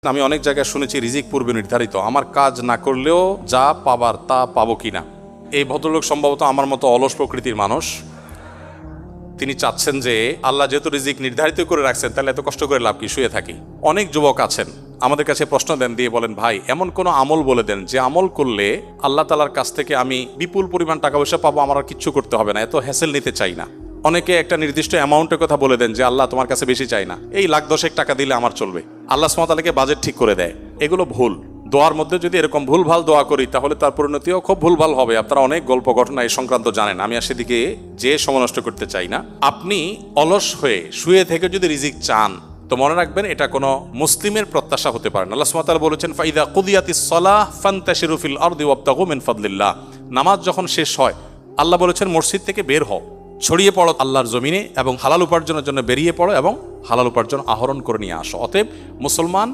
আমি অনেক জায়গায় শুনেছি রিজিক পূর্বে নির্ধারিত, আমার কাজ না করলেও যা পাবার তা পাবো কিনা। এই ভদ্রলোক সম্ভবত আমার মতো অলস প্রকৃতির মানুষ। তিনি চাচ্ছেন যে আল্লাহ যেহেতু রিজিক নির্ধারিত করে রাখছেন, তাহলে এত কষ্ট করে লাভ কি, শুয়ে থাকি। অনেক যুবক আছেন আমাদের কাছে প্রশ্ন দেন, দিয়ে বলেন, ভাই এমন কোনো আমল বলে দেন যে আমল করলে আল্লাহ তাআলার কাছ থেকে আমি বিপুল পরিমাণ টাকা পয়সা পাবো, আমার আর কিচ্ছু করতে হবে না, এত হ্যাসেল নিতে চাই না। অনেকে একটা নির্দিষ্ট অ্যামাউন্টের কথা বলে দেন যে আল্লাহ তোমার কাছে বেশি চাই না, এই লাখ দশেক টাকা দিলে আমার চলবে, আল্লাহ সুবহানাহু ওয়া তাআলাকে বাজেট ঠিক করে দেয়। এগুলো ভুল। দোয়ার মধ্যে যদি এরকম ভুলভাল দোয়া করি তাহলে তার পরিণতিও খুব ভুলভাল হবে। আপনারা অনেক গল্প ঘটনা এই সংক্রান্ত জানেন, আমি আর সেদিকে যে সময় নষ্ট করতে চাই না। আপনি অলস হয়ে শুয়ে থেকে যদি রিজিক চান তো মনে রাখবেন এটা কোনো মুসলিমের প্রত্যাশা হতে পারে না। আল্লাহ সুবহানাহু ওয়া তাআলা বলেছেন, ফাইদা কুদিয়াতিস সালাহ ফান্তাশিরু ফিল আরদি ওয়াবতাগু মিন ফাদলিল্লাহ। নামাজ যখন শেষ হয় আল্লাহ বলেছেন মসজিদ থেকে বের হও, ছড়িয়ে পড়ো আল্লাহর জমিনে এবং হালাল উপার্জনের জন্য বেরিয়ে পড়ো এবং হালাল উপার্জন আহরণ করে নিয়ে আসো। অতএব মুসলমান